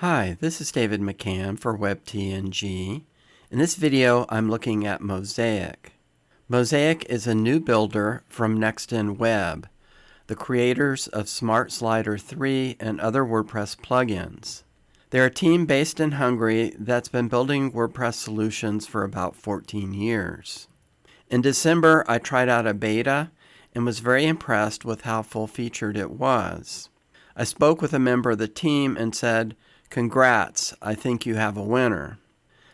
Hi, this is David McCann for WebTNG. In this video, I'm looking at Mosaic. Mosaic is a new builder from Nextend Web, the creators of Smart Slider 3 and other WordPress plugins. They're a team based in Hungary that's been building WordPress solutions for about 14 years. In December, I tried out a beta and was very impressed with how full-featured it was. I spoke with a member of the team and said, "Congrats, I think you have a winner."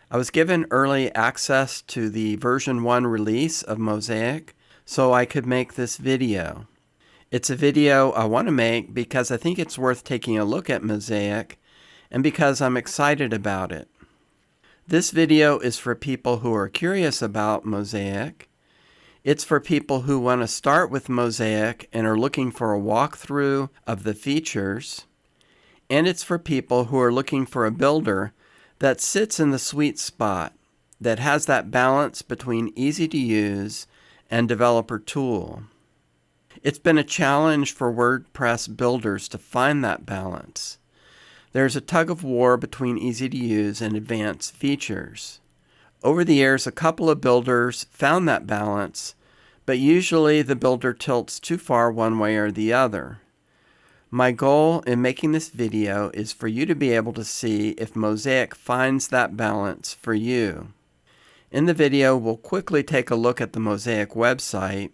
I was given early access to the version 1 release of Mosaic, so I could make this video. It's a video I want to make because I think it's worth taking a look at Mosaic and because I'm excited about it. This video is for people who are curious about Mosaic. It's for people who want to start with Mosaic and are looking for a walkthrough of the features. And it's for people who are looking for a builder that sits in the sweet spot, that has that balance between easy to use and developer tool. It's been a challenge for WordPress builders to find that balance. There's a tug of war between easy to use and advanced features. Over the years, a couple of builders found that balance, but usually the builder tilts too far one way or the other. My goal in making this video is for you to be able to see if Mosaic finds that balance for you. In the video, we'll quickly take a look at the Mosaic website.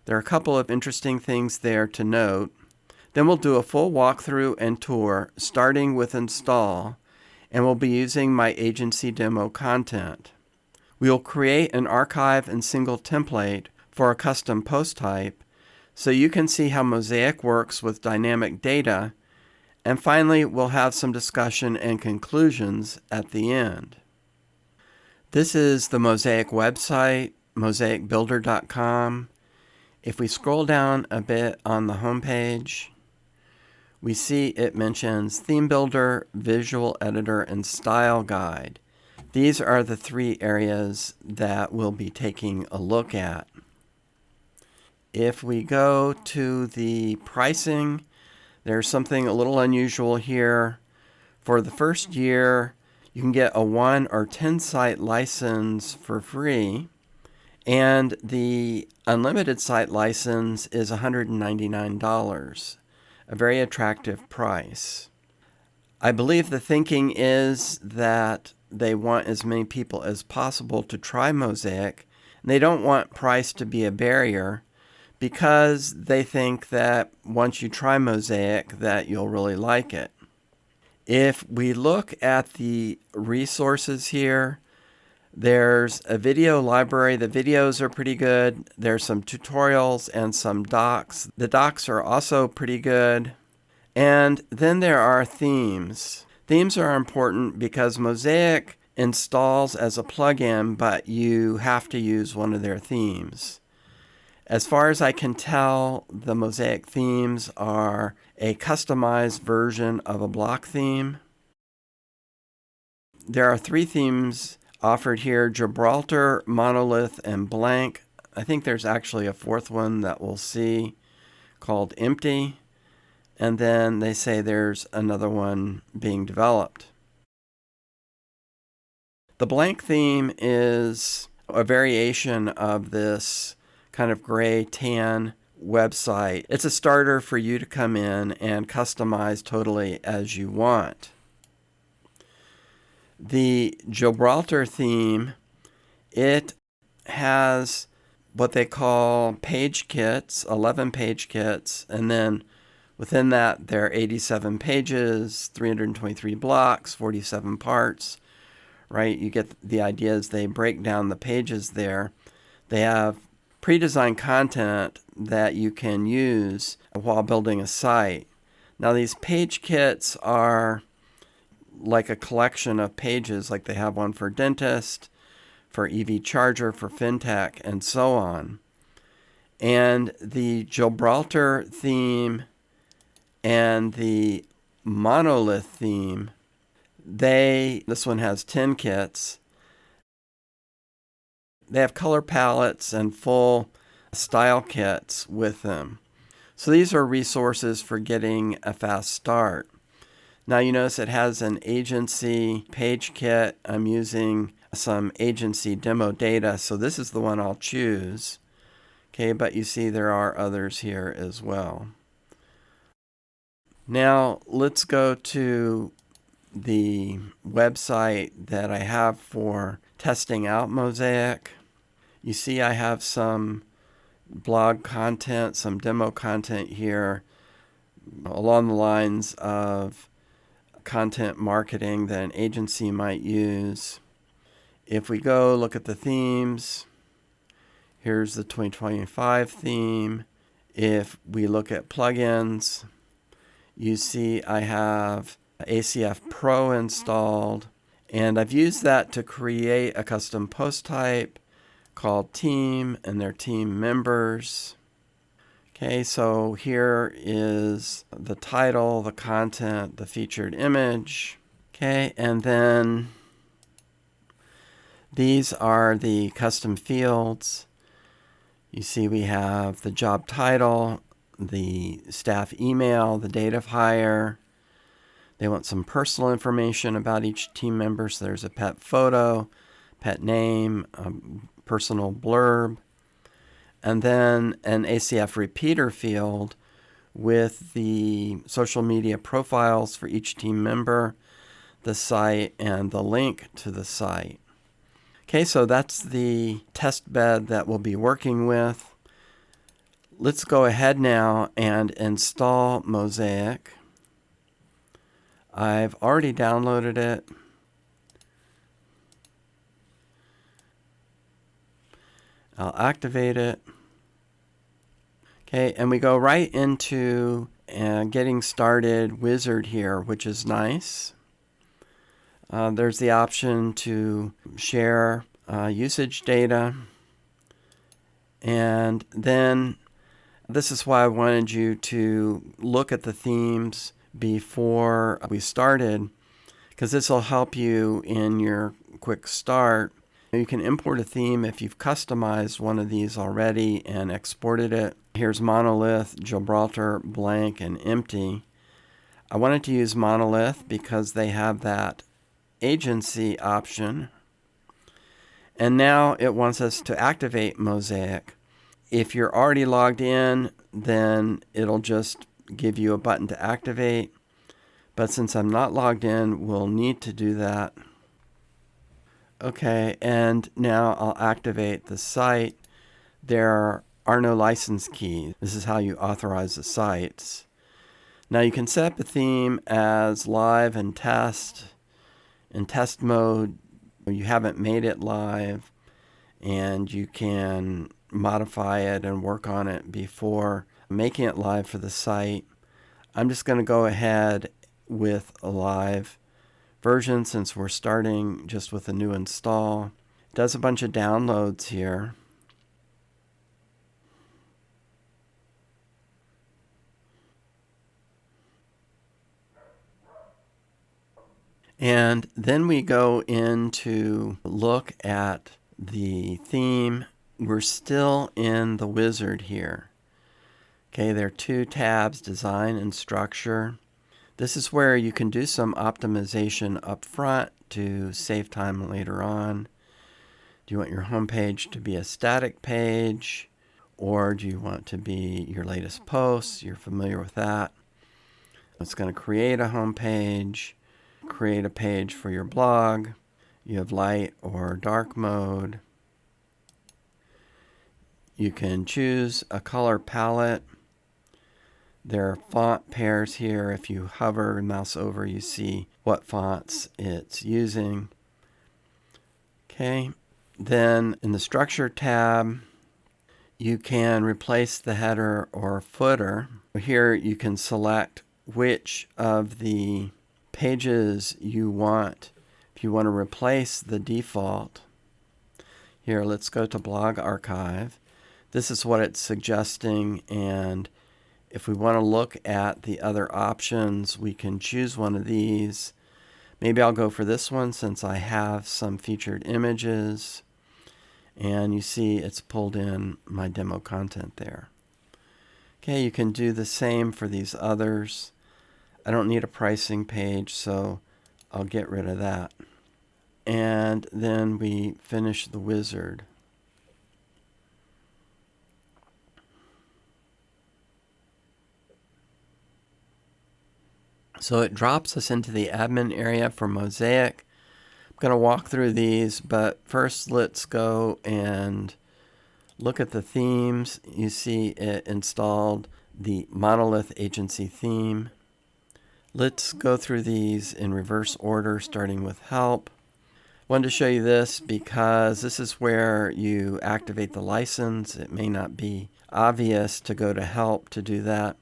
There are a couple of interesting things there to note. Then we'll do a full walkthrough and tour, starting with install, and we'll be using my agency demo content. We will create an archive and single template for a custom post type, so you can see how Mosaic works with dynamic data, and finally we'll have some discussion and conclusions at the end. This is the Mosaic website, mosaicbuilder.com. If we scroll down a bit on the home page, we see it mentions Theme Builder, Visual Editor, and Style Guide. These are the three areas that we'll be taking a look at. If we go to the pricing, there's something a little unusual here. For the first year, you can get a 1 or 10 site license for free, and the unlimited site license is $199, a very attractive price. I believe the thinking is that they want as many people as possible to try Mosaic, and they don't want price to be a barrier, because they think that once you try Mosaic that you'll really like it. If we look at the resources here, there's a video library. The videos are pretty good. There's some tutorials and some docs. The docs are also pretty good. And then there are themes. Themes are important because Mosaic installs as a plugin, but you have to use one of their themes. As far as I can tell, the Mosaic themes are a customized version of a block theme. There are 3 themes offered here: Gibraltar, Monolith, and Blank. I think there's actually a 4th one that we'll see called Empty. And then they say there's another one being developed. The Blank theme is a variation of this kind of gray tan website. It's a starter for you to come in and customize totally as you want. The Gibraltar theme, it has what they call page kits, 11 page kits, and then within that there are 87 pages, 323 blocks, 47 parts, right? You get the idea as they break down the pages there. They have pre-designed content that you can use while building a site. Now these page kits are like a collection of pages, like they have one for dentist, for EV charger, for fintech, and so on. And the Gibraltar theme and the Monolith theme, this one has 10 kits. They have color palettes and full style kits with them. So these are resources for getting a fast start. Now you notice it has an agency page kit. I'm using some agency demo data, so this is the one I'll choose. Okay, but you see there are others here as well. Now let's go to the website that I have for testing out Mosaic. You see I have some blog content, some demo content here along the lines of content marketing that an agency might use. If we go look at the themes, here's the 2025 theme. If we look at plugins, you see I have ACF Pro installed, and I've used that to create a custom post type called team and their team members. Okay, so here is the title, the content, the featured image. Okay, and then these are the custom fields. You see we have the job title, the staff email, the date of hire. They want some personal information about each team member. So there's a pet photo, pet name, personal blurb, and then an ACF repeater field with the social media profiles for each team member, the site, and the link to the site. Okay, so that's the test bed that we'll be working with. Let's go ahead now and install Mosaic. I've already downloaded it. I'll activate it. Okay, and we go right into getting started wizard here, which is nice. There's the option to share usage data. And then this is why I wanted you to look at the themes before we started, because this will help you in your quick start. You can import a theme if you've customized one of these already and exported it. Here's Monolith, Gibraltar, Blank, and Empty. I wanted to use Monolith because they have that agency option. And now it wants us to activate Mosaic. If you're already logged in, then it'll just give you a button to activate. But since I'm not logged in, we'll need to do that. Okay, and now I'll activate the site. There are no license keys. This is how you authorize the sites. Now you can set up a theme as live and test. In test mode, you haven't made it live, and you can modify it and work on it before making it live for the site. I'm just going to go ahead with a live version since we're starting just with a new install. It does a bunch of downloads here. And then we go in to look at the theme. We're still in the wizard here. Okay, there are two tabs, design and structure. This is where you can do some optimization up front to save time later on. Do you want your home page to be a static page, or do you want to be your latest posts? You're familiar with that. It's going to create a home page, create a page for your blog. You have light or dark mode. You can choose a color palette. There are font pairs here. If you hover and mouse over, you see what fonts it's using. Okay, then in the Structure tab, you can replace the header or footer. Here you can select which of the pages you want. If you want to replace the default, here let's go to Blog Archive. This is what it's suggesting, and if we want to look at the other options, we can choose one of these. Maybe I'll go for this one since I have some featured images. And you see it's pulled in my demo content there. Okay, you can do the same for these others. I don't need a pricing page, so I'll get rid of that. And then we finish the wizard. So it drops us into the admin area for Mosaic. I'm going to walk through these, but first let's go and look at the themes. You see it installed the Monolith Agency theme. Let's go through these in reverse order, starting with help. Wanted to show you this because this is where you activate the license. It may not be obvious to go to help to do that,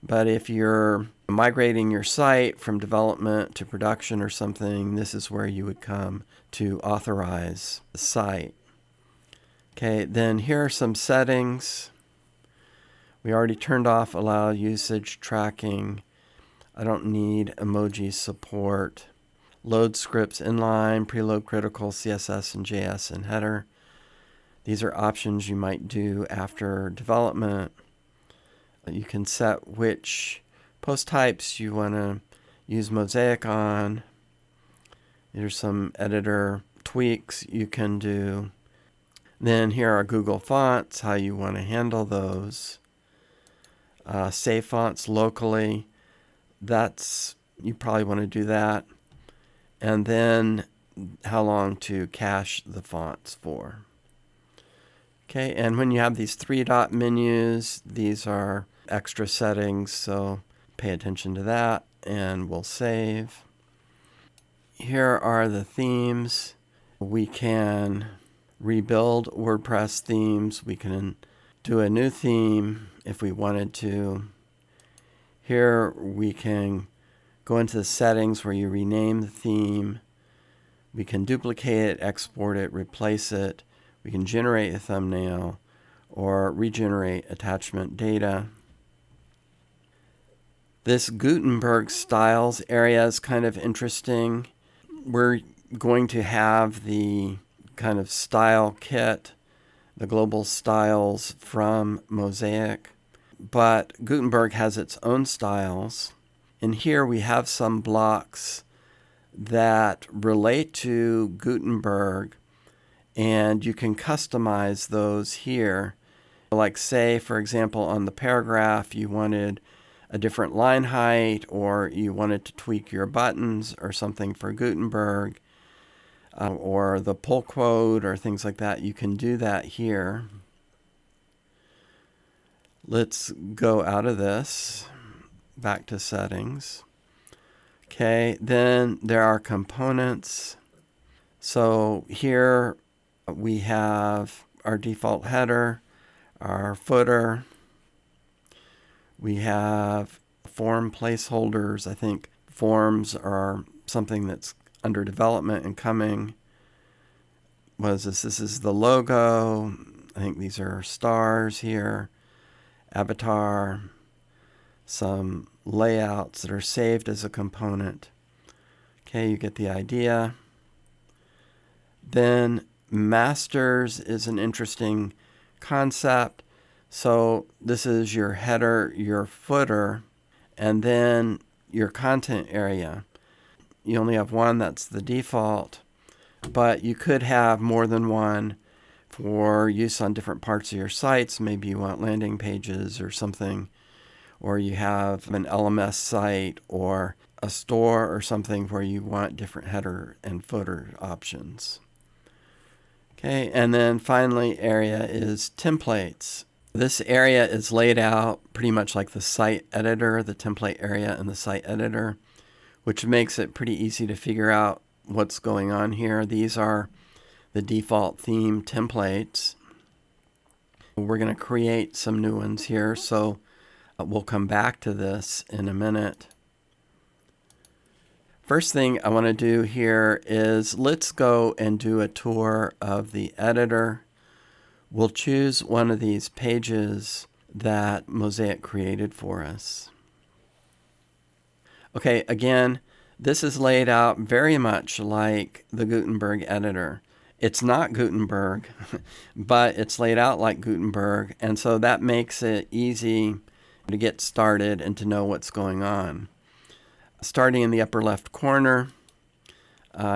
but if you're migrating your site from development to production or something, this is where you would come to authorize the site. Okay, then here are some settings. We already turned off allow usage tracking. I don't need emoji support. Load scripts inline, preload critical, CSS and JS and header. These are options you might do after development. You can set which post types you want to use Mosaic on. There's some editor tweaks you can do. Then here are Google fonts, how you want to handle those. Save fonts locally. You probably want to do that. And then how long to cache the fonts for. Okay, and when you have these 3-dot menus, these are extra settings, so pay attention to that, and we'll save. Here are the themes. We can rebuild WordPress themes. We can do a new theme if we wanted to. Here we can go into the settings where you rename the theme. We can duplicate it, export it, replace it. We can generate a thumbnail or regenerate attachment data. This Gutenberg styles area is kind of interesting. We're going to have the kind of style kit, the global styles from Mosaic, but Gutenberg has its own styles. And here we have some blocks that relate to Gutenberg, and you can customize those here. Like say, for example, on the paragraph, you wanted a different line height, or you wanted to tweak your buttons or something for Gutenberg, or the pull quote or things like that. You can do that here. Let's go out of this, back to settings. Okay, then there are components. So here we have our default header, our footer. We have form placeholders. I think forms are something that's under development and coming. What is this? This is the logo. I think these are stars here. Avatar. Some layouts that are saved as a component. Okay, you get the idea. Then masters is an interesting concept. So this is your header, your footer, and then your content area. You only have one, that's the default, but you could have more than one for use on different parts of your sites. Maybe you want landing pages or something, or you have an LMS site or a store or something where you want different header and footer options. Okay, and then finally area is templates. This area is laid out pretty much like the site editor, the template area in the site editor, which makes it pretty easy to figure out what's going on here. These are the default theme templates. We're going to create some new ones here, so we'll come back to this in a minute. First thing I want to do here is let's go and do a tour of the editor. We'll choose one of these pages that Mosaic created for us. Okay, again, this is laid out very much like the Gutenberg editor. It's not Gutenberg, but it's laid out like Gutenberg, and so that makes it easy to get started and to know what's going on. starting in the upper left corner.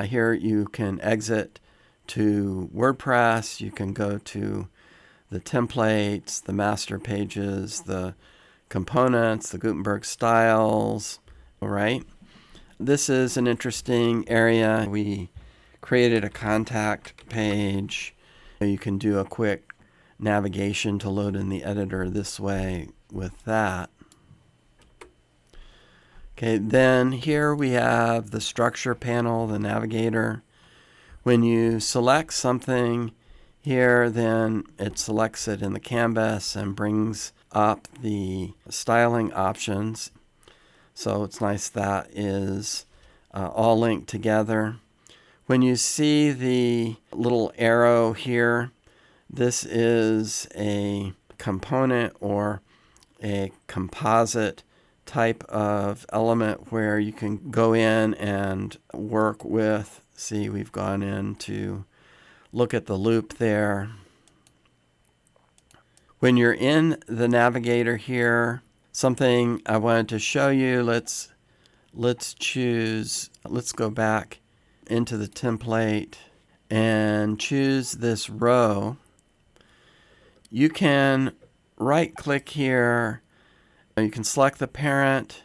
Here you can exit to WordPress. You can go to the templates, the master pages, the components, the Gutenberg styles. All right. This is an interesting area. We created a contact page. You can do a quick navigation to load in the editor this way with that. Okay, then here we have the structure panel, the navigator. When you select something here, then it selects it in the canvas and brings up the styling options. So it's nice that is all linked together. When you see the little arrow here, this is a component or a composite type of element where you can go in and work with. See, we've gone in to look at the loop there. When you're in the navigator here, something I wanted to show you, let's go back into the template and choose this row. You can right click here. You can select the parent.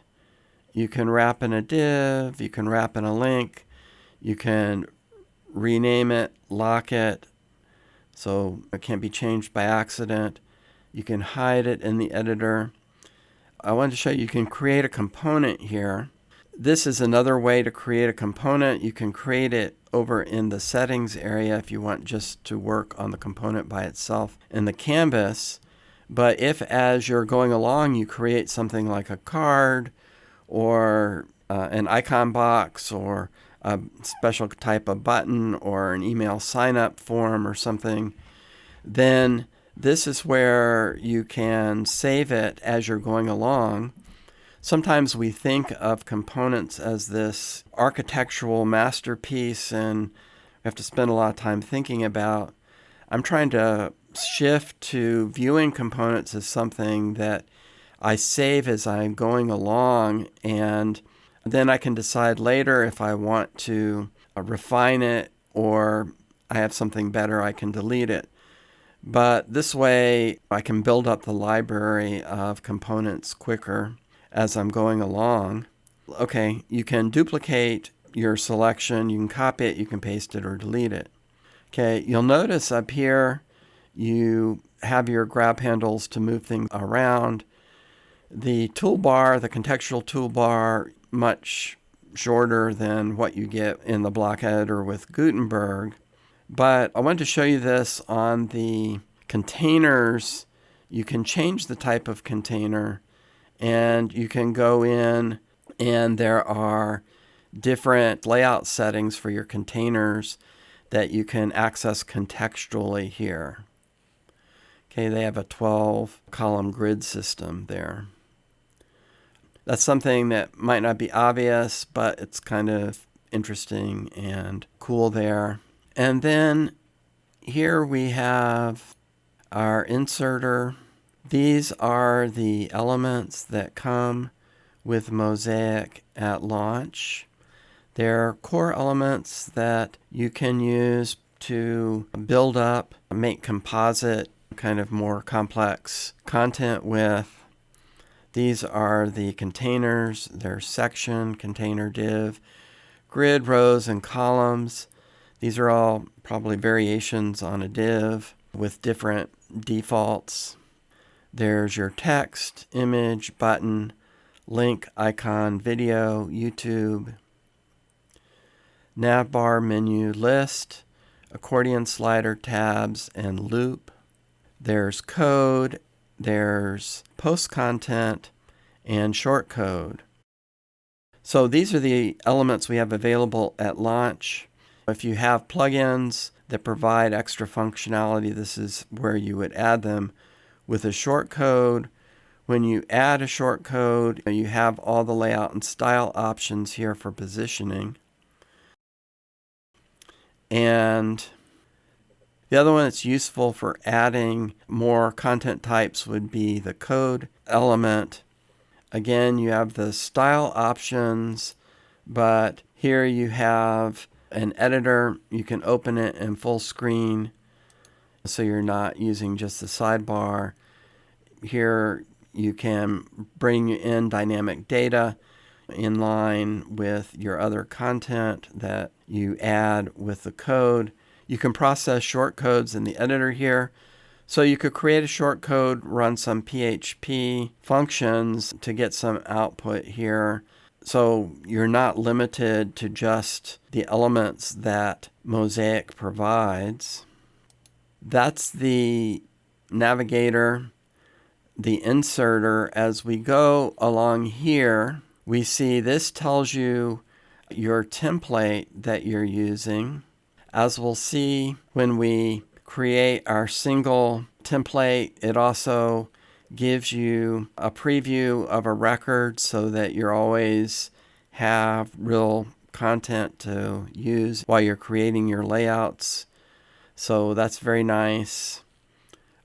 You can wrap in a div. You can wrap in a link. You can rename it, lock it, so it can't be changed by accident. You can hide it in the editor. I wanted to show you can create a component here. This is another way to create a component. You can create it over in the settings area if you want just to work on the component by itself in the canvas. But if as you're going along you create something like a card or an icon box or a special type of button or an email sign-up form or something, then this is where you can save it as you're going along. Sometimes we think of components as this architectural masterpiece and we have to spend a lot of time thinking about. I'm trying to shift to viewing components as something that I save as I'm going along, and then I can decide later if I want to refine it or I have something better, I can delete it. But this way I can build up the library of components quicker as I'm going along. Okay, you can duplicate your selection, you can copy it, you can paste it or delete it. Okay, you'll notice up here you have your grab handles to move things around. The toolbar, the contextual toolbar, much shorter than what you get in the block editor with Gutenberg. But I wanted to show you this on the containers. You can change the type of container and you can go in and there are different layout settings for your containers that you can access contextually here. Okay, they have a 12-column grid system there. That's something that might not be obvious, but it's kind of interesting and cool there. And then here we have our inserter. These are the elements that come with Mosaic at launch. They're core elements that you can use to build up, make composite, kind of more complex content with. These are the containers, their section, container, div, grid, rows, and columns. These are all probably variations on a div with different defaults. There's your text, image, button, link, icon, video, YouTube, navbar, menu, list, accordion slider, tabs, and loop. There's code, there's post content, and short code. So these are the elements we have available at launch. If you have plugins that provide extra functionality, this is where you would add them. With a short code, when you add a short code, you have all the layout and style options here for positioning. And the other one that's useful for adding more content types would be the code element. Again, you have the style options, but here you have an editor. You can open it in full screen, so you're not using just the sidebar. Here you can bring in dynamic data in line with your other content that you add with the code. You can process shortcodes in the editor here. So you could create a shortcode, run some PHP functions to get some output here. So you're not limited to just the elements that Mosaic provides. That's the navigator, the inserter. As we go along here, we see this tells you your template that you're using. As we'll see when we create our single template, it also gives you a preview of a record so that you always have real content to use while you're creating your layouts. So that's very nice.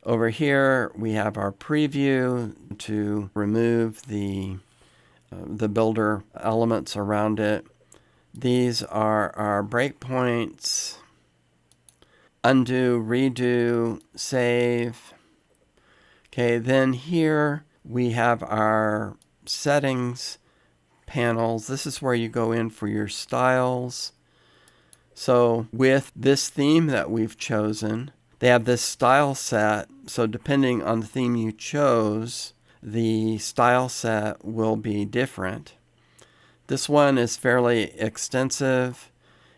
Over here we have our preview to remove the builder elements around it. These are our breakpoints. Undo, redo, save. Okay, then here we have our settings panels. This is where you go in for your styles. So with this theme that we've chosen, they have this style set. So depending on the theme you chose, the style set will be different. This one is fairly extensive.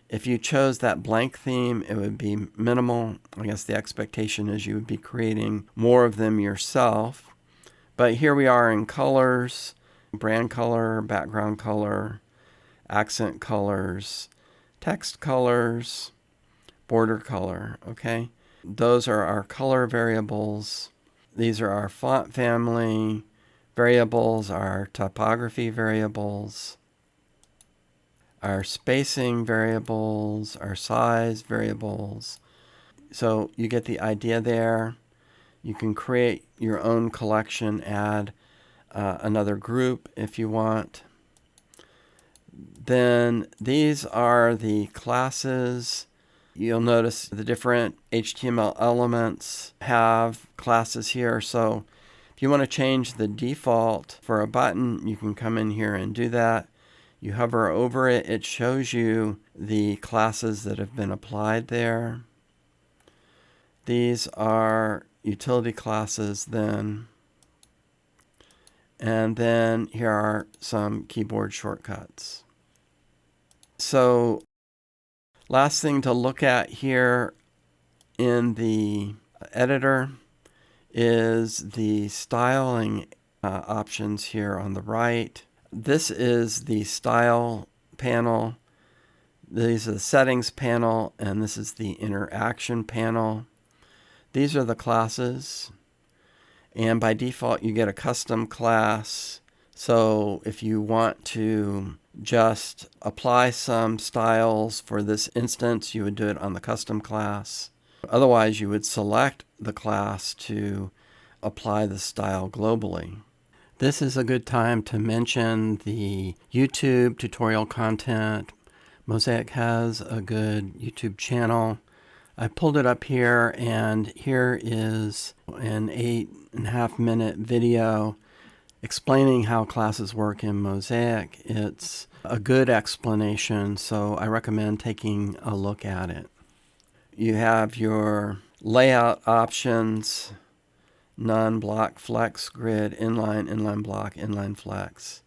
If you chose that blank theme, it would be minimal. I guess the expectation is you would be creating more of them yourself. But here we are in colors, brand color, background color, accent colors, text colors, border color, okay? Those are our color variables. These are our font family variables, our typography variables, our spacing variables, our size variables. So you get the idea there. You can create your own collection, add another group if you want. Then these are the classes. You'll notice the different HTML elements have classes here. So if you want to change the default for a button, you can come in here and do that. You hover over it, it shows you the classes that have been applied there. These are utility classes then. And then here are some keyboard shortcuts. So last thing to look at here in the editor is the styling options here on the right. This is the style panel. These are the settings panel, and this is the interaction panel. These are the classes, and by default you get a custom class. So if you want to just apply some styles for this instance, you would do it on the custom class. Otherwise, you would select the class to apply the style globally. This is a good time to mention the YouTube tutorial content. Mosaic has a good YouTube channel. I pulled it up here, and here is an 8.5-minute video explaining how classes work in Mosaic. It's a good explanation, so I recommend taking a look at it. You have your layout options: none, block, flex, grid, inline, inline block, inline flex,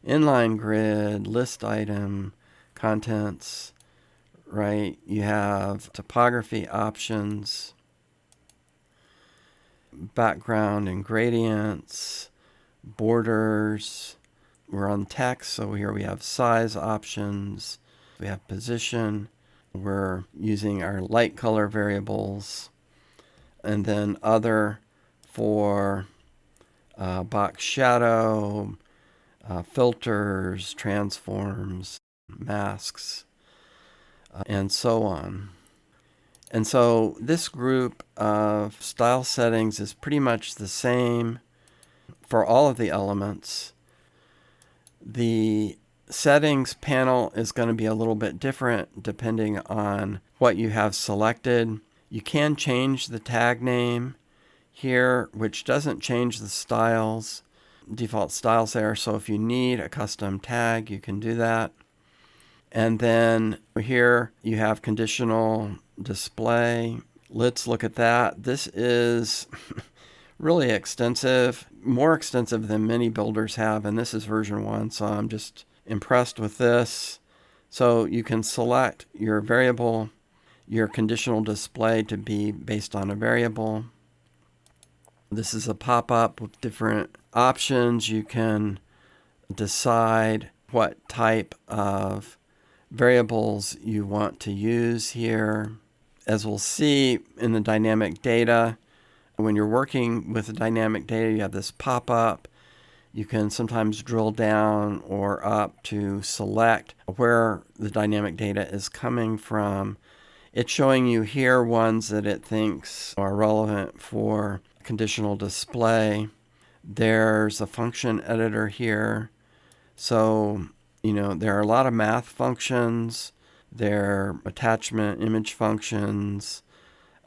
inline grid, list item, contents, right? You have typography options, background and gradients, borders. We're on text, so here we have size options. We have position. We're using our light color variables, and then other for box shadow, filters, transforms, masks, and so on. And so this group of style settings is pretty much the same for all of the elements. The settings panel is going to be a little bit different depending on what you have selected. You can change the tag name here, which doesn't change the styles, default styles there. So if you need a custom tag, you can do that. And then here you have conditional display. Let's look at that. This is really extensive, more extensive than many builders have, and this is version 1, so I'm just impressed with this. So you can select your variable, your conditional display to be based on a variable. This is a pop-up with different options. You can decide what type of variables you want to use here. As we'll see in the dynamic data, when you're working with the dynamic data, you have this pop-up. You can sometimes drill down or up to select where the dynamic data is coming from. It's showing you here ones that it thinks are relevant for conditional display. There's a function editor here. So, there are a lot of math functions. There are attachment image functions,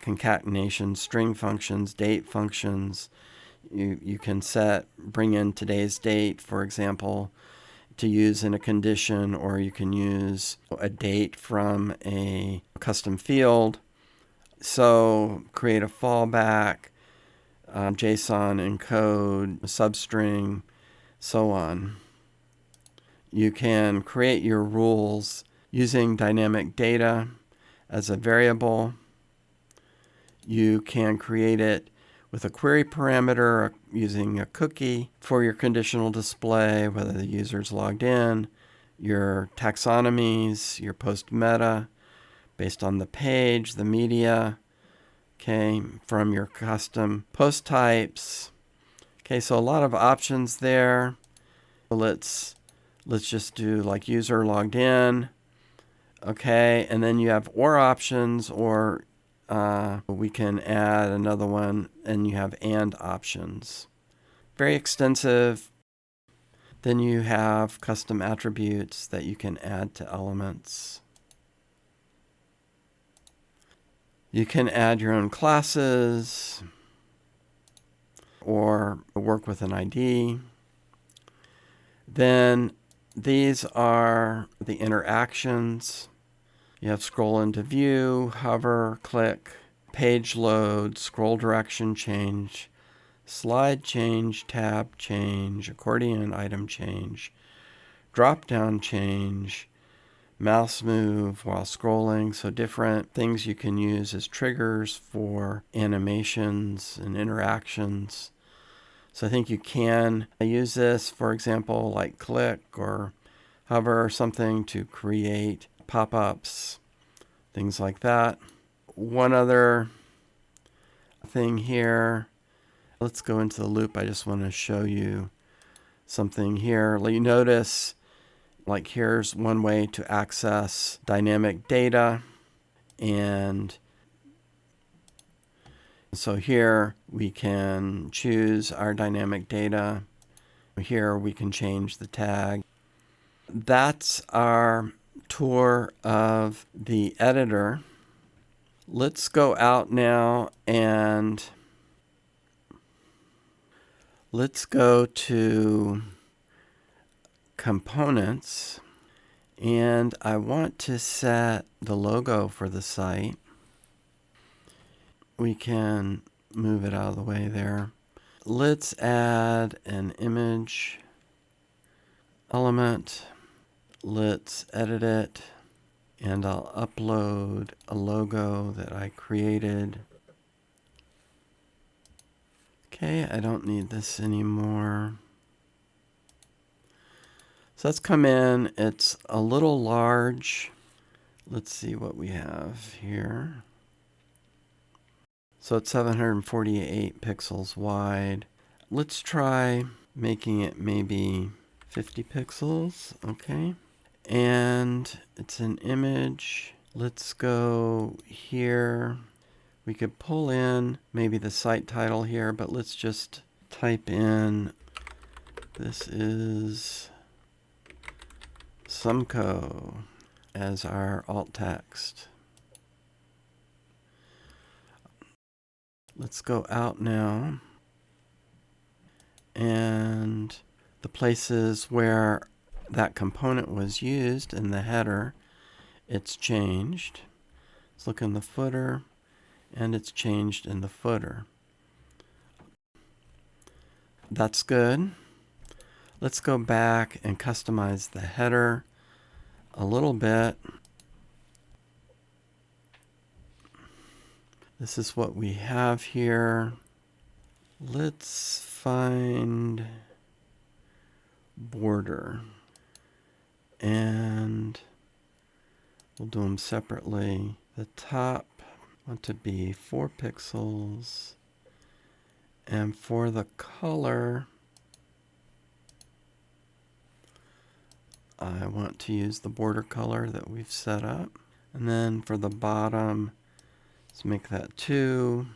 concatenation string functions, date functions. You can bring in today's date, for example, to use in a condition, or you can use a date from a custom field. So create a fallback, JSON encode, substring, so on. You can create your rules using dynamic data as a variable. You can create it with a query parameter using a cookie for your conditional display, whether the user's logged in, your taxonomies, your post meta, based on the page, the media, okay, from your custom post types. Okay, so a lot of options there. Let's just do like user logged in. Okay, and then you have or options, or we can add another one, and you have and options. Very extensive. Then you have custom attributes that you can add to elements. You can add your own classes or work with an ID. Then these are the interactions. You have scroll into view, hover, click, page load, scroll direction change, slide change, tab change, accordion item change, drop down change, mouse move while scrolling. So different things you can use as triggers for animations and interactions. So I think you can use this, for example, like click or hover or something to create pop-ups, things like that. One other thing here, let's go into the loop. I just want to show you something here. You notice, like here's one way to access dynamic data. And so here we can choose our dynamic data. Here we can change the tag. That's our tour of the editor. Let's go out now and let's go to components, and I want to set the logo for the site. We can move it out of the way there. Let's add an image element. Let's edit it, and I'll upload a logo that I created. Okay, I don't need this anymore. So let's come in. It's a little large. Let's see what we have here. So it's 748 pixels wide. Let's try making it maybe 50 pixels. Okay. And it's an image. Let's go here. We could pull in maybe the site title here, but let's just type in, this is Sumco as our alt text. Let's go out now, and the places where that component was used in the header, it's changed. Let's look in the footer, and it's changed in the footer. That's good. Let's go back and customize the header a little bit. This is what we have here. Let's find border, and we'll do them separately. The top want to be 4 pixels, and for the color, I want to use the border color that we've set up. And then for the bottom, let's make that 2.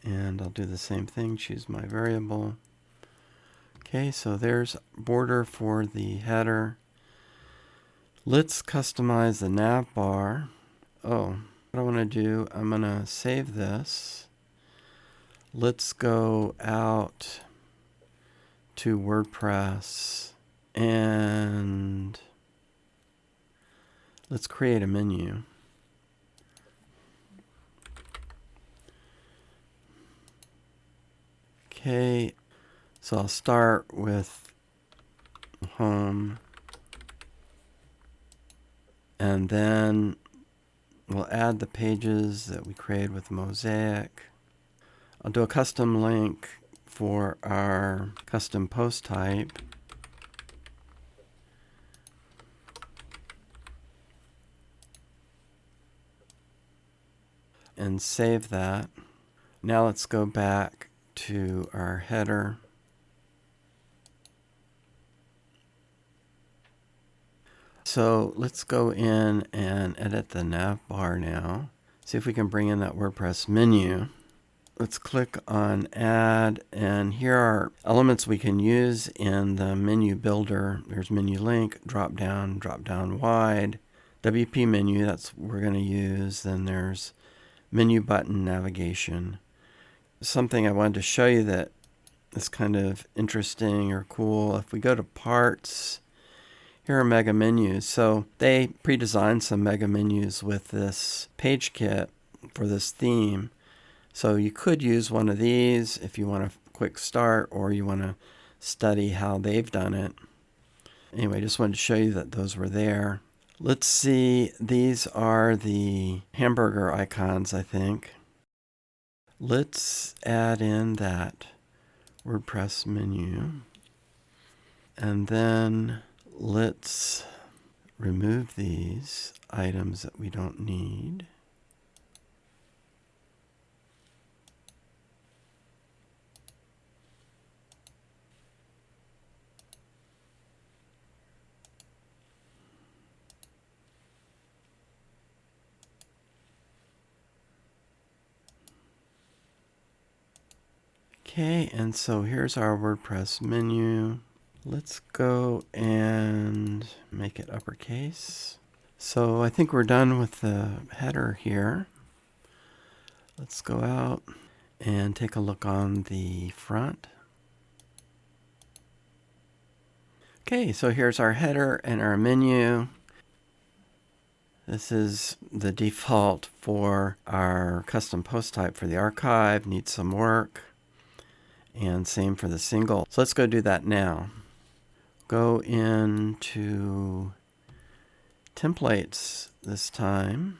And I'll do the same thing, choose my variable. Okay, so there's border for the header. Let's customize the nav bar. Oh, what I want to do, I'm going to save this. Let's go out to WordPress and let's create a menu. Okay, so I'll start with home, and then we'll add the pages that we created with Mosaic. I'll do a custom link for our custom post type. And save that. Now let's go back to our header. So let's go in and edit the nav bar now. See if we can bring in that WordPress menu. Let's click on add, and here are elements we can use in the menu builder. There's menu link, drop down wide, WP menu, that's what we're going to use. Then there's menu button navigation. Something I wanted to show you that is kind of interesting or cool. If we go to parts, here are mega menus. So they pre-designed some mega menus with this page kit for this theme. So you could use one of these if you want a quick start, or you want to study how they've done it. Anyway, just wanted to show you that those were there. Let's see, these are the hamburger icons, I think. Let's add in that WordPress menu. And then let's remove these items that we don't need. Okay, and so here's our WordPress menu. Let's go and make it uppercase. So I think we're done with the header here. Let's go out and take a look on the front. Okay, so here's our header and our menu. This is the default for our custom post type for the archive. Needs some work. And same for the single. So let's go do that now. Go into templates this time.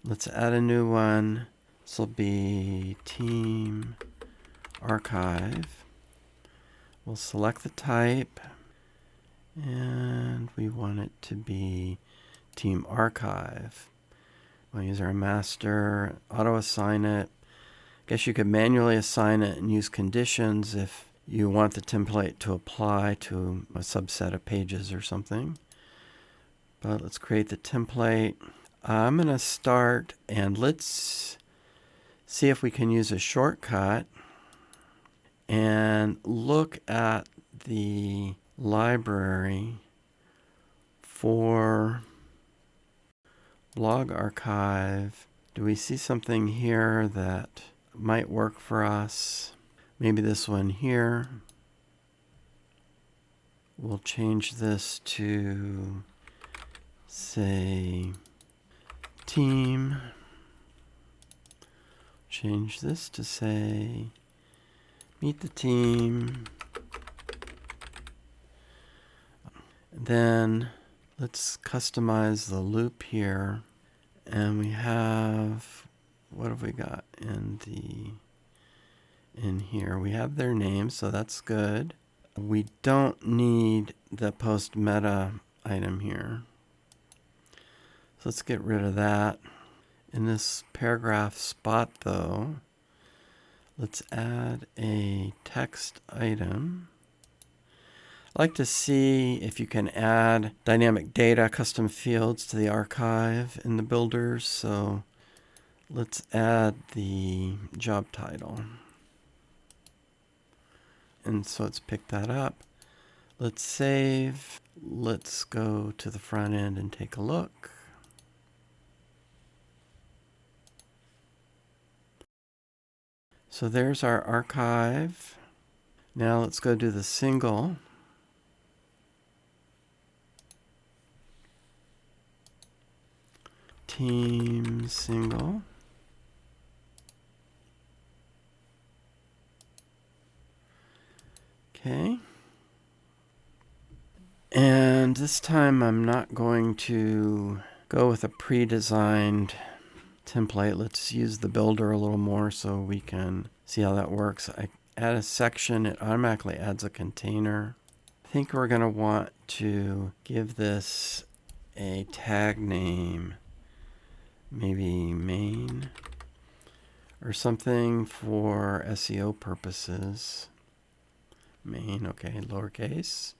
Let's add a new one. This will be Team Archive. We'll select the type, and we want it to be Team Archive. We'll use our master, auto assign it. Guess you could manually assign it and use conditions if you want the template to apply to a subset of pages or something. But let's create the template. I'm going to start, and let's see if we can use a shortcut and look at the library for log archive, do we see something here that might work for us? Maybe this one here. We'll change this to, say, team. Change this to, say, meet the team. Then let's customize the loop here. And we have, what have we got in here? We have their name, so that's good. We don't need the post meta item here. So let's get rid of that. In this paragraph spot though, let's add a text item. I'd like to see if you can add dynamic data, custom fields to the archive in the builders. So let's add the job title. And so let's pick that up. Let's save. Let's go to the front end and take a look. So there's our archive. Now let's go do the single. Team single. Okay. And this time I'm not going to go with a pre-designed template. Let's use the builder a little more so we can see how that works. I add a section, it automatically adds a container. I think we're going to want to give this a tag name, maybe main or something for SEO purposes. Main, okay, lowercase.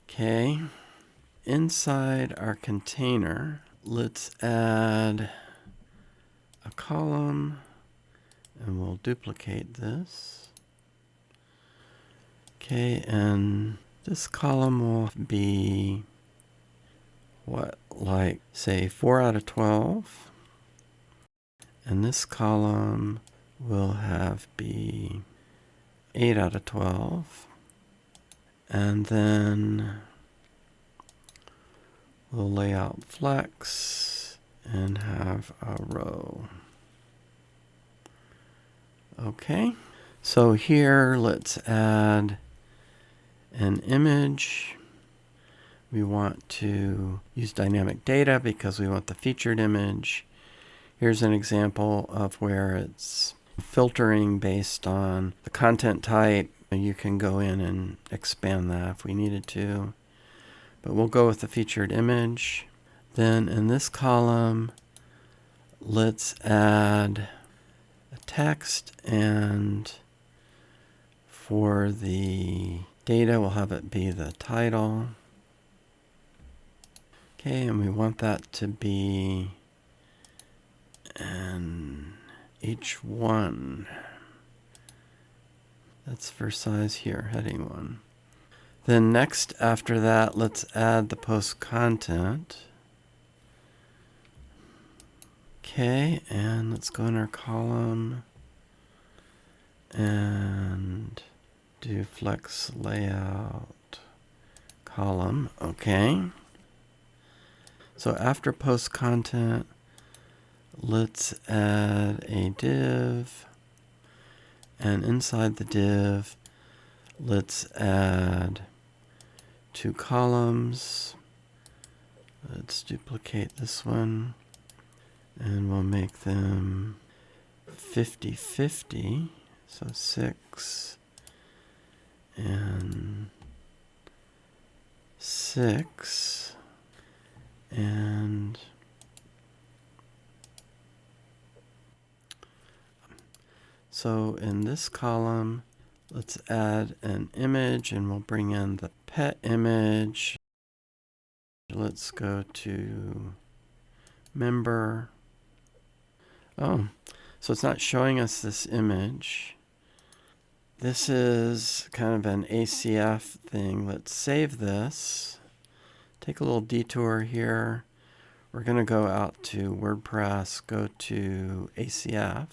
Okay, inside our container, let's add a column and we'll duplicate this. Okay, and this column will be what, like say 4 out of 12. And this column will have be 8 out of 12. And then we'll lay out flex and have a row. Okay, so here let's add an image. We want to use dynamic data because we want the featured image. Here's an example of where it's filtering based on the content type. You can go in and expand that if we needed to, but we'll go with the featured image. Then in this column, let's add a text, and for the data, we'll have it be the title. Okay, and we want that to be an H1. That's for size here, heading 1. Then next, after that, let's add the post content. Okay, and let's go in our column and do flex layout column. Okay. So after post content, let's add a div. And inside the div, let's add 2 columns. Let's duplicate this one. And we'll make them 50-50. So 6 and 6. And so in this column, let's add an image and we'll bring in the pet image. Let's go to member. Oh, so it's not showing us this image. This is kind of an ACF thing. Let's save this take a little detour here. We're going to go out to WordPress, go to ACF,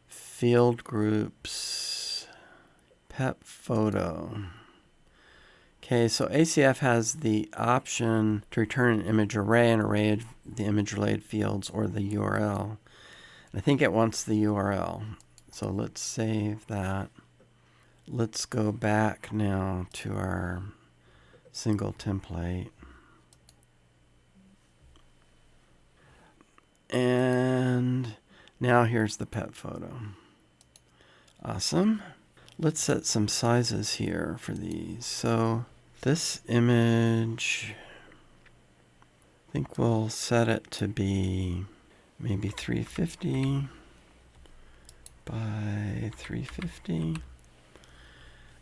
field groups, pet photo. Okay, so ACF has the option to return an image array, an array of the image related fields, or the URL. I think it wants the URL. So let's save that. Let's go back now to our single template. And now here's the pet photo. Awesome. Let's set some sizes here for these. So this image, I think we'll set it to be maybe 350 by 350.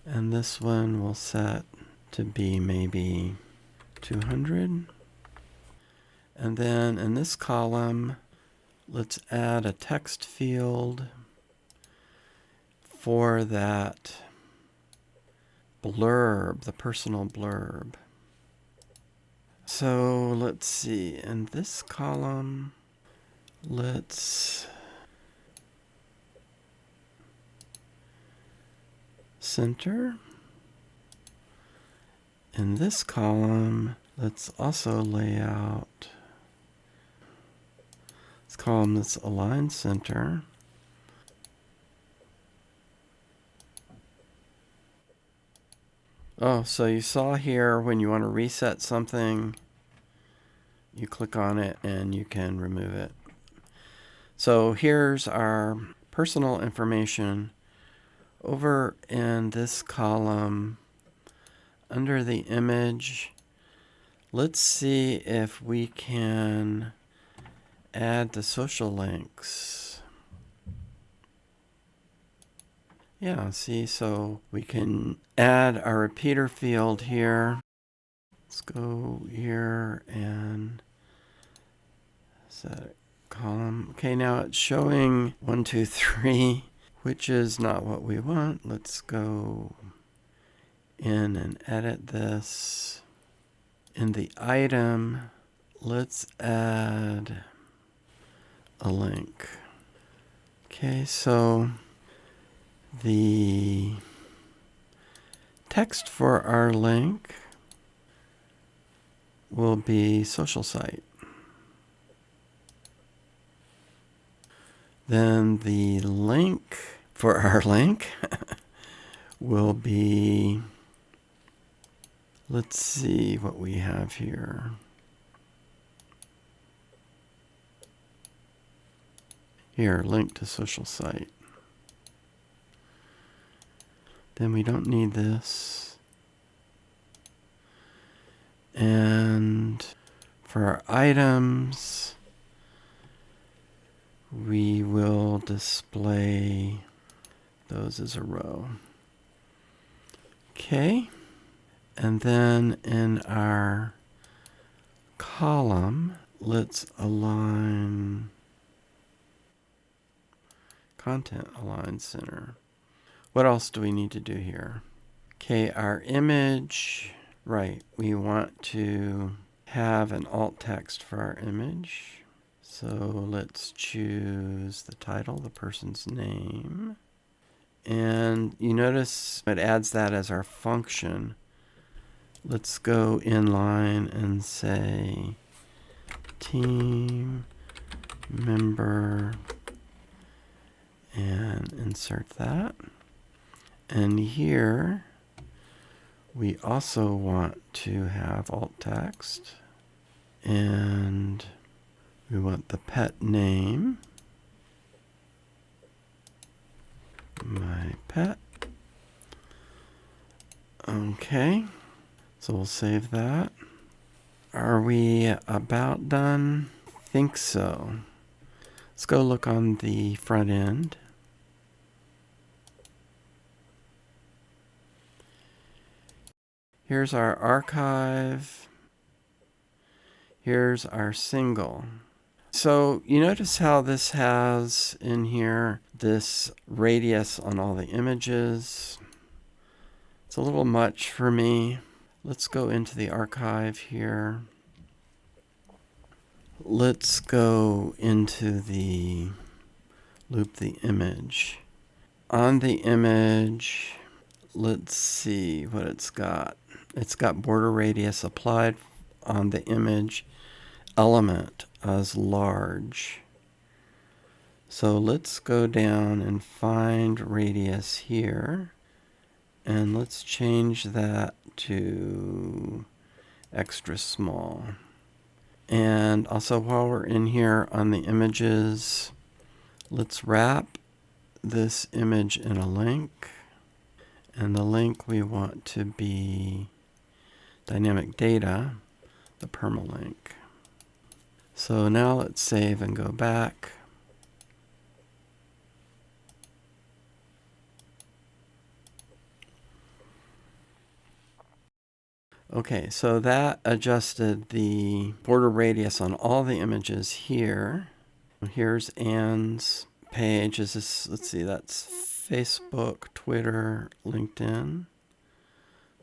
And this one we'll set to be maybe 200. And then in this column, let's add a text field for that blurb, the personal blurb. So let's see, in this column, let's center. In this column, let's also lay out this column that's align center. Oh, so you saw here when you want to reset something, you click on it and you can remove it. So here's our personal information. Over in this column, under the image, let's see if we can add the social links. Yeah, see, so we can add our repeater field here. Let's go here and set a column. Okay, now it's showing 1, 2, 3, which is not what we want. Let's go in and edit this. In the item, let's add a link. Okay, so the text for our link will be social site. Then the link for our link will be, let's see what we have here. Here, link to social site. Then we don't need this. And for our items, we will display those as a row. Okay. And then in our column, let's align content align center. What else do we need to do here? Okay, our image, right, we want to have an alt text for our image. So let's choose the title, the person's name. And you notice it adds that as our function. Let's go inline and say team member and insert that. And here we also want to have alt text, and we want the pet name, my pet. Okay, so we'll save that. Are we about done? I think so. Let's go look on the front end. Here's our archive. Here's our single. So you notice how this has in here this radius on all the images. It's a little much for me. Let's go into the archive here. Let's go into the loop the image. On the image, let's see what it's got. It's got border radius applied on the image element as large. So let's go down and find radius here. And let's change that to extra small. And also while we're in here on the images, let's wrap this image in a link. And the link we want to be dynamic data, the permalink. So now let's save and go back. Okay, so that adjusted the border radius on all the images here. Here's Anne's page. Is this, let's see, that's Facebook, Twitter, LinkedIn.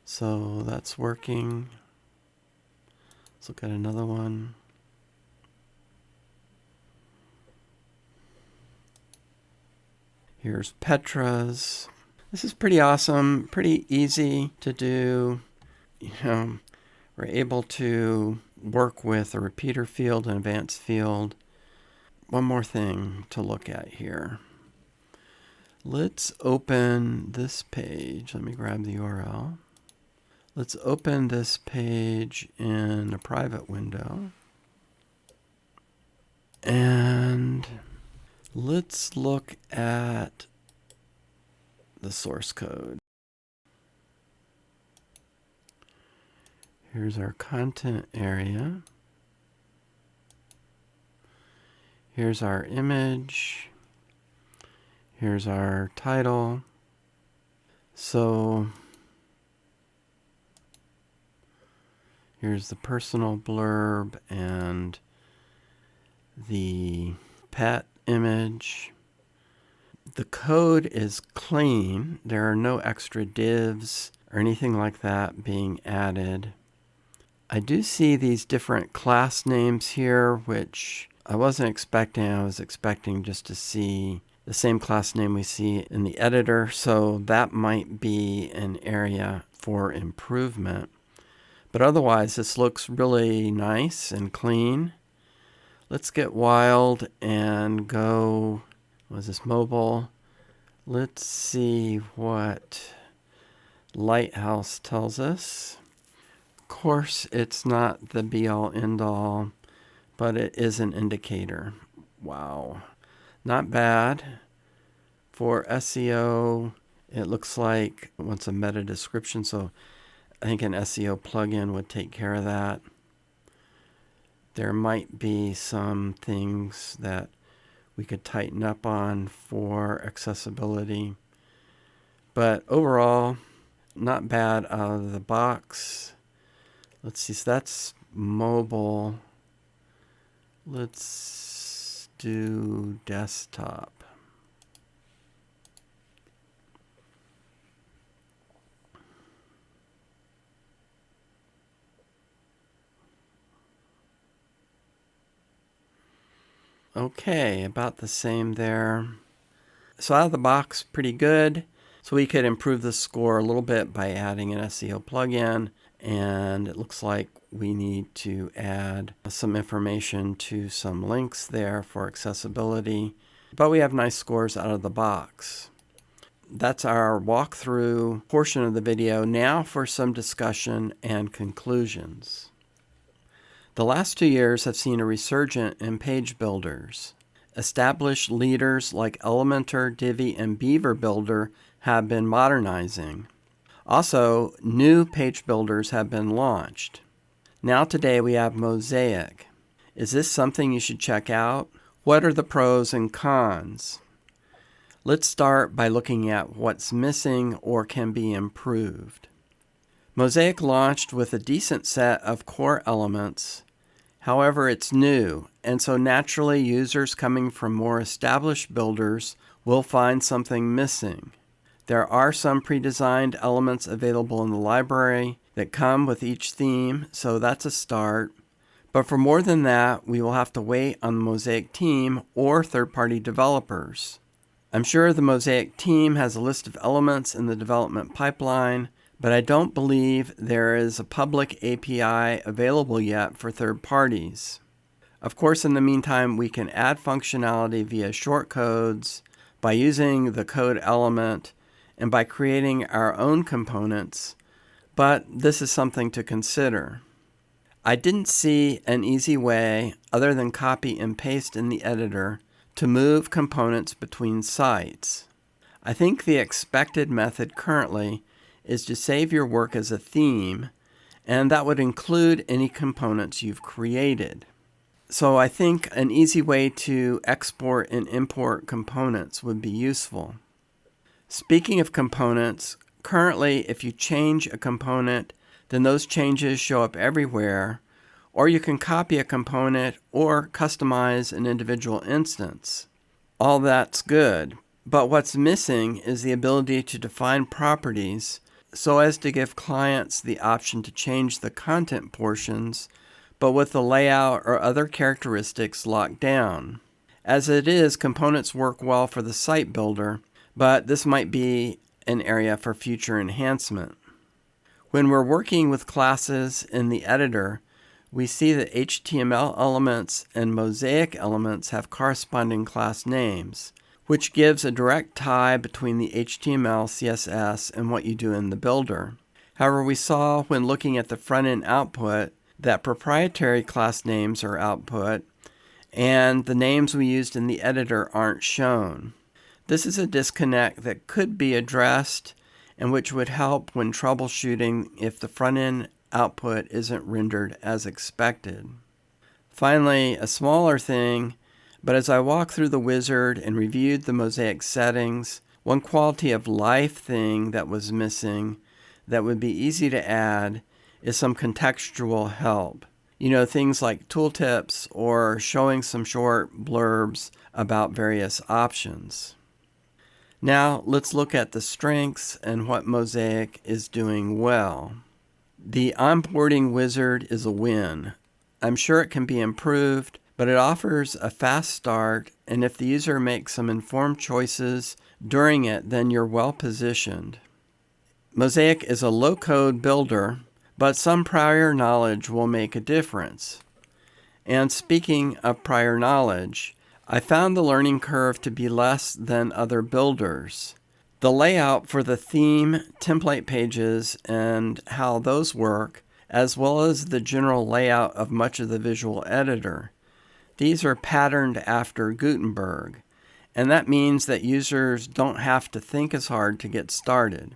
So that's working. Let's look at another one. Here's Petra's. This is pretty awesome, pretty easy to do. We're able to work with a repeater field, an advanced field. One more thing to look at here. Let's open this page. Let me grab the URL. Let's open this page in a private window. And let's look at the source code. Here's our content area. Here's our image. Here's our title. So here's the personal blurb and the pet image. The code is clean. There are no extra divs or anything like that being added. I do see these different class names here, which I wasn't expecting. I was expecting just to see the same class name we see in the editor, so that might be an area for improvement. But otherwise, this looks really nice and clean. Let's get wild and go, was this mobile? Let's see what Lighthouse tells us. Of course, it's not the be-all, end-all, but it is an indicator. Wow. Not bad. For SEO, it looks like it wants a meta description, so I think an SEO plugin would take care of that. There might be some things that we could tighten up on for accessibility. But overall, not bad out of the box. Let's see, so that's mobile. Let's do desktop. Okay, about the same there. So out of the box, pretty good. So we could improve the score a little bit by adding an SEO plugin. And it looks like we need to add some information to some links there for accessibility. But we have nice scores out of the box. That's our walkthrough portion of the video. Now for some discussion and conclusions. The last 2 years have seen a resurgence in page builders. Established leaders like Elementor, Divi, and Beaver Builder have been modernizing. Also, new page builders have been launched. Now today we have Mosaic. Is this something you should check out? What are the pros and cons? Let's start by looking at what's missing or can be improved. Mosaic launched with a decent set of core elements. However, it's new, and so naturally users coming from more established builders will find something missing. There are some pre-designed elements available in the library, that come with each theme, so that's a start. But for more than that, we will have to wait on the Mosaic team or third-party developers. I'm sure the Mosaic team has a list of elements in the development pipeline, but I don't believe there is a public API available yet for third parties. Of course, in the meantime, we can add functionality via shortcodes, by using the code element, and by creating our own components, but this is something to consider. I didn't see an easy way, other than copy and paste in the editor, to move components between sites. I think the expected method currently is to save your work as a theme, and that would include any components you've created. So I think an easy way to export and import components would be useful. Speaking of components, currently if you change a component, then those changes show up everywhere, or you can copy a component or customize an individual instance. All that's good, but what's missing is the ability to define properties so as to give clients the option to change the content portions, but with the layout or other characteristics locked down. As it is, components work well for the site builder, but this might be an area for future enhancement. When we're working with classes in the editor, we see that HTML elements and Mosaic elements have corresponding class names, which gives a direct tie between the HTML, CSS, and what you do in the builder. However, we saw when looking at the front-end output that proprietary class names are output, and the names we used in the editor aren't shown. This is a disconnect that could be addressed and which would help when troubleshooting if the front-end output isn't rendered as expected. Finally, a smaller thing, but as I walked through the wizard and reviewed the Mosaic settings, one quality of life thing that was missing that would be easy to add is some contextual help. Things like tooltips or showing some short blurbs about various options. Now, let's look at the strengths and what Mosaic is doing well. The onboarding wizard is a win. I'm sure it can be improved, but it offers a fast start, and if the user makes some informed choices during it, then you're well positioned. Mosaic is a low-code builder, but some prior knowledge will make a difference. And speaking of prior knowledge, I found the learning curve to be less than other builders. The layout for the theme, template pages, and how those work, as well as the general layout of much of the visual editor. These are patterned after Gutenberg, and that means that users don't have to think as hard to get started.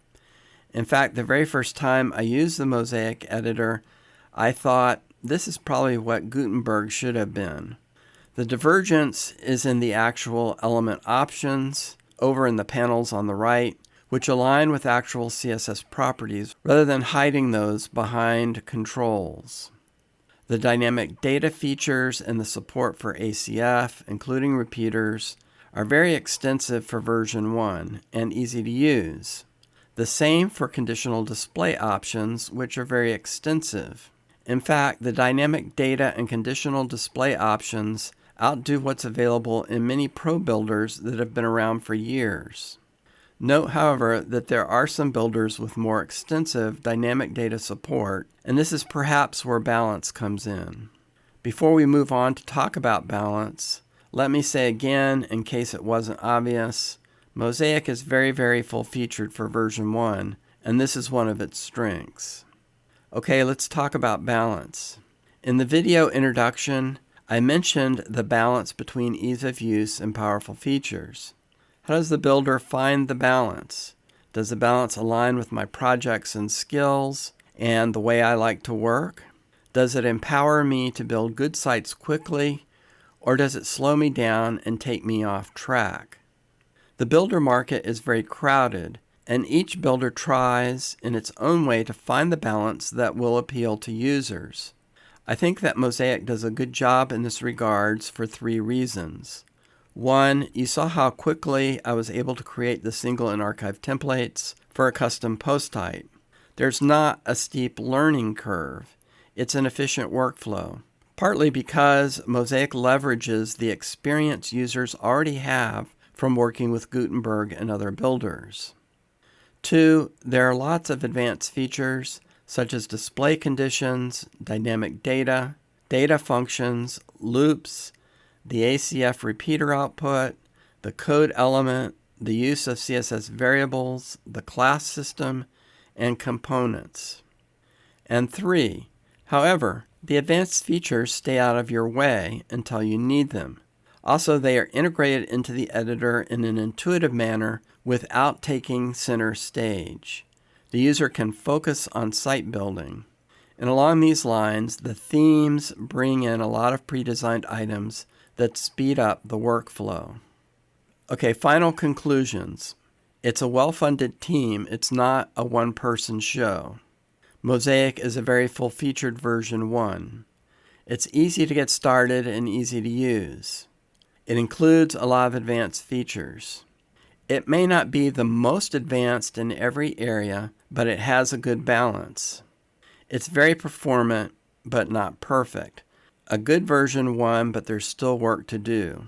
In fact, the very first time I used the Mosaic editor, I thought, this is probably what Gutenberg should have been. The divergence is in the actual element options over in the panels on the right, which align with actual CSS properties rather than hiding those behind controls. The dynamic data features and the support for ACF, including repeaters, are very extensive for version 1 and easy to use. The same for conditional display options, which are very extensive. In fact, the dynamic data and conditional display options outdo what's available in many pro builders that have been around for years. Note, however, that there are some builders with more extensive dynamic data support, and this is perhaps where balance comes in. Before we move on to talk about balance, let me say again, in case it wasn't obvious, Mosaic is very, very full-featured for version 1, and this is one of its strengths. Okay, let's talk about balance. In the video introduction, I mentioned the balance between ease of use and powerful features. How does the builder find the balance? Does the balance align with my projects and skills and the way I like to work? Does it empower me to build good sites quickly, or does it slow me down and take me off track? The builder market is very crowded, and each builder tries in its own way to find the balance that will appeal to users. I think that Mosaic does a good job in this regards for 3 reasons. 1, you saw how quickly I was able to create the single and archive templates for a custom post type. There's not a steep learning curve. It's an efficient workflow, partly because Mosaic leverages the experience users already have from working with Gutenberg and other builders. 2, there are lots of advanced features such as display conditions, dynamic data, data functions, loops, the ACF repeater output, the code element, the use of CSS variables, the class system, and components. And 3, however, the advanced features stay out of your way until you need them. Also, they are integrated into the editor in an intuitive manner without taking center stage. The user can focus on site building. And along these lines, the themes bring in a lot of pre-designed items that speed up the workflow. Okay, final conclusions. It's a well-funded team. It's not a one-person show. Mosaic is a very full-featured version 1. It's easy to get started and easy to use. It includes a lot of advanced features. It may not be the most advanced in every area, but it has a good balance. It's very performant, but not perfect. A good version 1, but there's still work to do.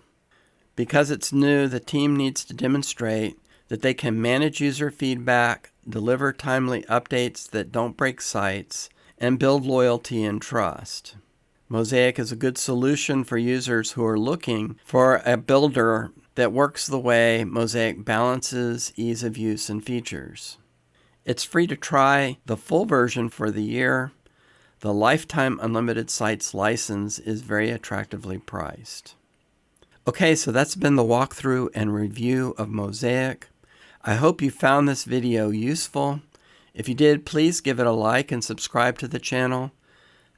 Because it's new, the team needs to demonstrate that they can manage user feedback, deliver timely updates that don't break sites, and build loyalty and trust. Mosaic is a good solution for users who are looking for a builder that works the way Mosaic balances ease of use and features. It's free to try the full version for the year. The lifetime unlimited sites license is very attractively priced. Okay, so that's been the walkthrough and review of Mosaic. I hope you found this video useful. If you did, please give it a like and subscribe to the channel.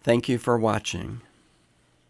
Thank you for watching.